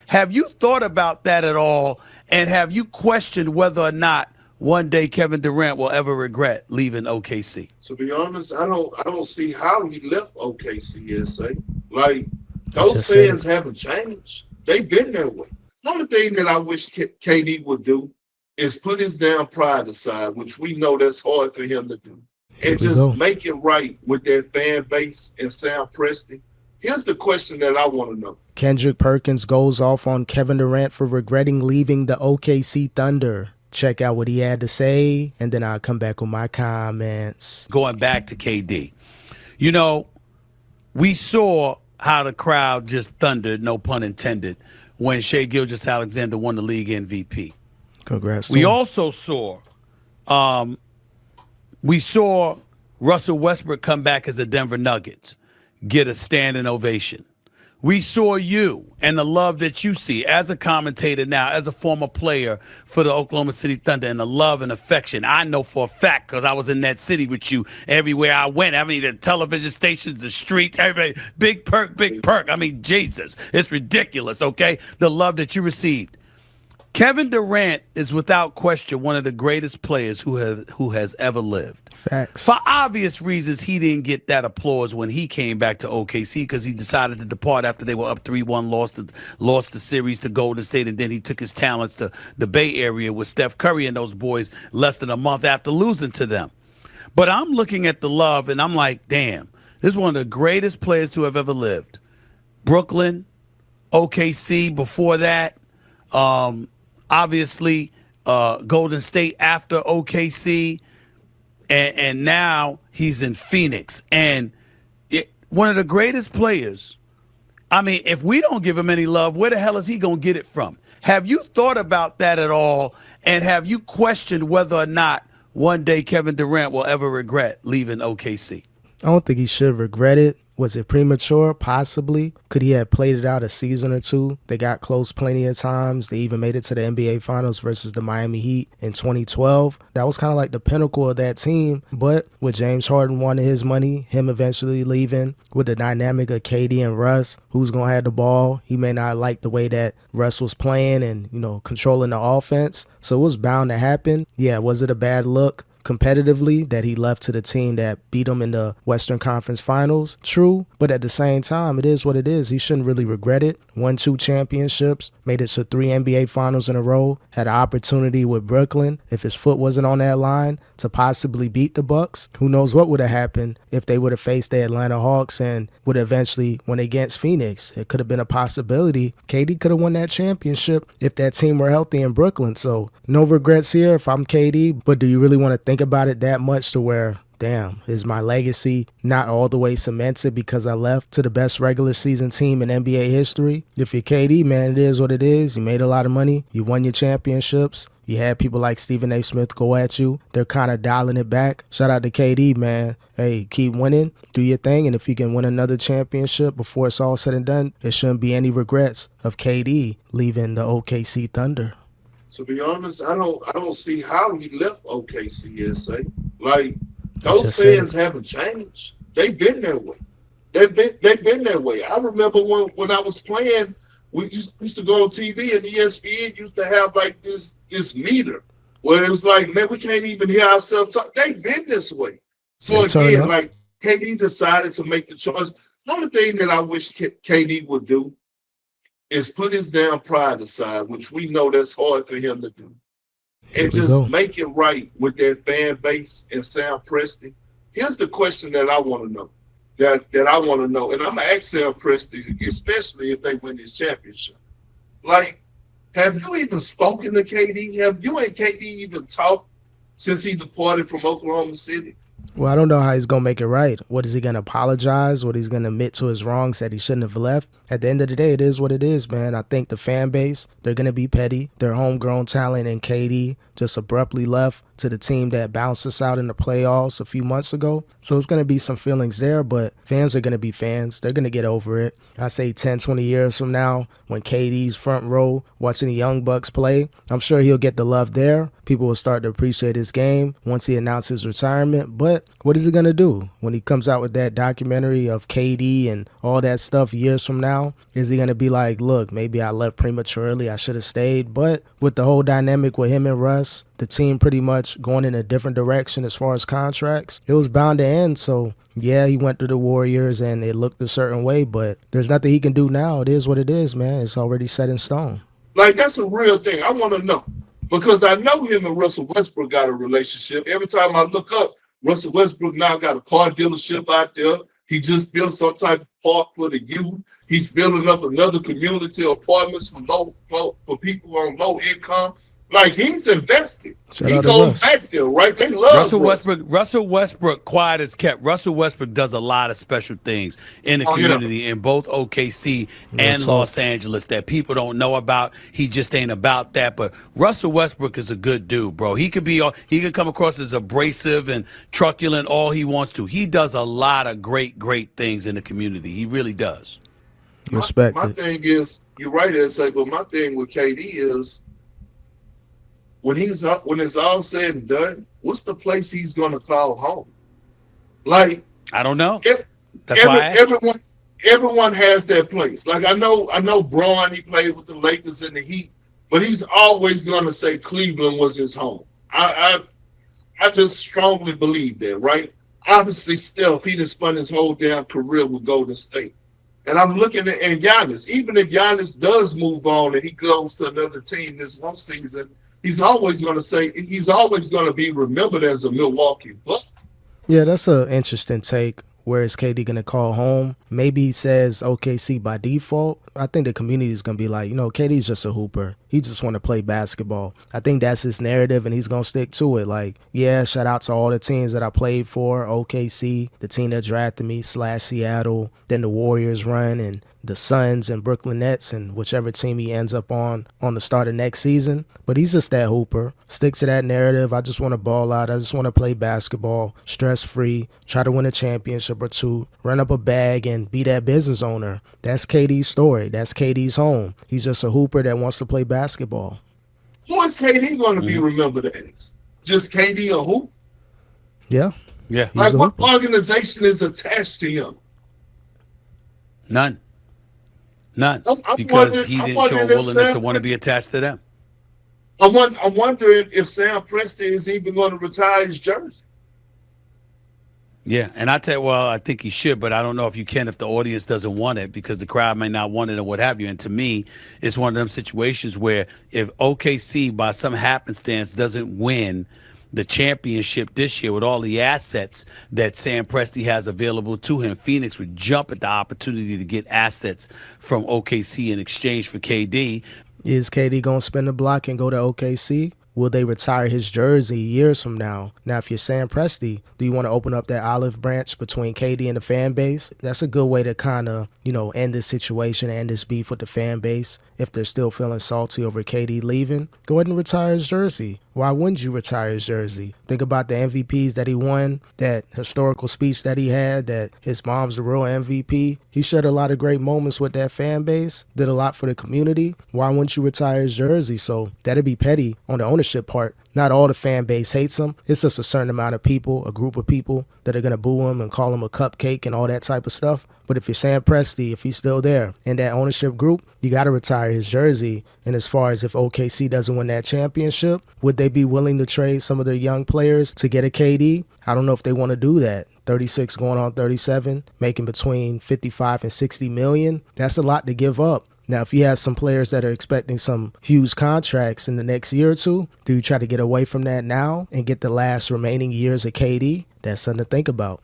Have you thought about that at all? And have you questioned whether or not one day Kevin Durant will ever regret leaving OKC? To be honest, I don't see how he left OKC. Like I those just said it. fans haven't changed. They've been that way. The only thing that I wish KD would do is put his damn pride aside, which we know that's hard for him to do, Here and we just go. make it right with that fan base and Sam Preston. Here's the question that I want to know. Kendrick Perkins goes off on Kevin Durant for regretting leaving the OKC Thunder. Check out what he had to say, and then I'll come back with my comments. Going back to KD, you know, we saw how the crowd just thundered, no pun intended, when Shai Gilgeous-Alexander won the league MVP. Congrats. We to him. also saw Russell Westbrook come back as a Denver Nuggets, get a standing ovation. We saw you and the love that you see as a commentator now, as a former player for the Oklahoma City Thunder, and the love and affection. I know for a fact because I was in that city with you everywhere I went. I mean, the television stations, the streets, everybody, big perk, big perk. I mean, Jesus, it's ridiculous, okay? The love that you received. Kevin Durant is without question one of the greatest players who has ever lived. Facts. For obvious reasons, he didn't get that applause when he came back to OKC because he decided to depart after they were up 3-1, lost the series to Golden State, and then he took his talents to the Bay Area with Steph Curry and those boys less than a month after losing to them. But I'm looking at the love, and I'm like, damn, this is one of the greatest players to have ever lived. Brooklyn, OKC before that, obviously Golden State after OKC, and now he's in Phoenix. And one of the greatest players. I mean, if we don't give him any love, where the hell is he going to get it from? Have you thought about that at all? And have you questioned whether or not one day Kevin Durant will ever regret leaving OKC? I don't think he should regret it. Was it premature? Possibly. Could he have played it out a season or two? They got close plenty of times. They even made it to the NBA Finals versus the Miami Heat in 2012. That was kind of like the pinnacle of that team. But with James Harden wanting his money, him eventually leaving, with the dynamic of KD and Russ, who's going to have the ball, he may not like the way that Russ was playing and, controlling the offense. So it was bound to happen. Yeah, was it a bad look competitively that he left to the team that beat him in the Western Conference Finals? True, but at the same time, it is what it is. He shouldn't really regret it. Won 2 championships, made it to 3 NBA Finals in a row, had an opportunity with Brooklyn, if his foot wasn't on that line, to possibly beat the Bucks. Who knows what would have happened if they would have faced the Atlanta Hawks and would have eventually went against Phoenix. It could have been a possibility. KD could have won that championship if that team were healthy in Brooklyn. So no regrets here if I'm KD, but do you really want to think about it that much to where, damn, is my legacy not all the way cemented because I left to the best regular season team in NBA history? If you're KD, man, it is what it is. You made a lot of money. You won your championships. You had people like Stephen A. Smith go at you. They're kind of dialing it back. Shout out to KD, man. Hey, keep winning. Do your thing. And if you can win another championship before it's all said and done, there shouldn't be any regrets of KD leaving the OKC Thunder. To be honest, I don't see how he left OKC. Like those fans haven't changed. They've been that way. They've been that way. I remember when I was playing, we used to go on TV and ESPN used to have like this meter where it was like, man, we can't even hear ourselves talk. They've been this way. So again, like KD decided to make the choice. The only thing that I wish KD would do is put his damn pride aside, which we know that's hard for him to do, and just make it right with that fan base and Sam Preston. Here's the question that I want to know, that I want to know, and I'm going to ask Sam Preston, especially if they win this championship. Like, have you even spoken to KD? Have you and KD even talked since he departed from Oklahoma City? Well, I don't know how he's going to make it right. What is he going to apologize? What he's going to admit to his wrongs that he shouldn't have left? At the end of the day, it is what it is, man. I think the fan base, they're going to be petty. Their homegrown talent and KD just abruptly left to the team that bounced us out in the playoffs a few months ago. So it's going to be some feelings there, but fans are going to be fans. They're going to get over it. I say 10, 20 years from now, when KD's front row watching the Young Bucks play, I'm sure he'll get the love there. People will start to appreciate his game once he announces retirement. But what is he going to do when he comes out with that documentary of KD and all that stuff years from now? now? Is he going to be like, look, maybe I left prematurely, I should have stayed? But with the whole dynamic with him and Russ, the team pretty much going in a different direction as far as contracts, it was bound to end. So yeah, he went to the Warriors and it looked a certain way, but there's nothing he can do now. It is what it is, man. It's already set in stone. Like, that's a real thing. I want to know. Because I know him and Russell Westbrook got a relationship. Every time I look up, Russell Westbrook now got a car dealership out there. He just built some type of park for the youth. He's building up another community apartments for people on low income. Like, he's invested. He goes back there, right? They love Russell Westbrook. Russell Westbrook, quiet as kept. Russell Westbrook does a lot of special things in the community in both OKC and Los Angeles that people don't know about. He just ain't about that. But Russell Westbrook is a good dude, bro. He could come across as abrasive and truculent all he wants to. He does a lot of great things in the community. He really does. Respect. My thing is, you're right, S.A., but my thing with KD is, when it's all said and done, what's the place he's gonna call home? Like, I don't know. Everyone has their place. Like, I know Braun, he played with the Lakers and the Heat, but he's always gonna say Cleveland was his home. I just strongly believe that, right? Obviously, Steph, he just spun his whole damn career with Golden State. And I'm looking at Giannis. Even if Giannis does move on and he goes to another team this one season, he's always going to be remembered as a Milwaukee Buck. Yeah, that's an interesting take. Where is KD going to call home? Maybe he says OKC by default. I think the community is going to be like, KD's just a hooper. He just want to play basketball. I think that's his narrative, and he's going to stick to it. Like, yeah, shout out to all the teams that I played for. OKC, the team that drafted me, / Seattle, then the Warriors run, and the Suns and Brooklyn Nets, and whichever team he ends up on the start of next season. But he's just that hooper. Stick to that narrative. I just want to ball out. I just want to play basketball, stress-free, try to win a championship or two, run up a bag, and be that business owner. That's KD's story. That's KD's home. He's just a hooper that wants to play basketball. Who is KD going to be remembered as? Just KD a hoop? Yeah. Yeah. Like, what organization is attached to him? None. Because he didn't show a willingness to want to be attached to them. I'm wondering if Sam Presti is even going to retire his jersey. Yeah, and I think he should, but I don't know if you can if the audience doesn't want it because the crowd may not want it and what have you. And to me, it's one of them situations where if OKC by some happenstance doesn't win the championship this year with all the assets that Sam Presti has available to him, Phoenix would jump at the opportunity to get assets from OKC in exchange for KD. Is KD going to spin the block and go to OKC? Will they retire his jersey years from now? Now, if you're Sam Presti, do you want to open up that olive branch between KD and the fan base? That's a good way to kind of, end this situation, end this beef with the fan base. If they're still feeling salty over KD leaving, go ahead and retire his jersey. Why wouldn't you retire his jersey? Think about the MVPs that he won, that historical speech that he had, that his mom's the real MVP. He shared a lot of great moments with that fan base, did a lot for the community. Why wouldn't you retire his jersey? So that'd be petty on the ownership part. Not all the fan base hates him. It's just a certain amount of people, a group of people that are going to boo him and call him a cupcake and all that type of stuff. But if you're Sam Presti, if he's still there in that ownership group, you got to retire his jersey. And as far as if OKC doesn't win that championship, would they be willing to trade some of their young players to get a KD? I don't know if they want to do that. 36 going on 37, making between 55 and 60 million. That's a lot to give up. Now, if you have some players that are expecting some huge contracts in the next year or two, do you try to get away from that now and get the last remaining years of KD? That's something to think about.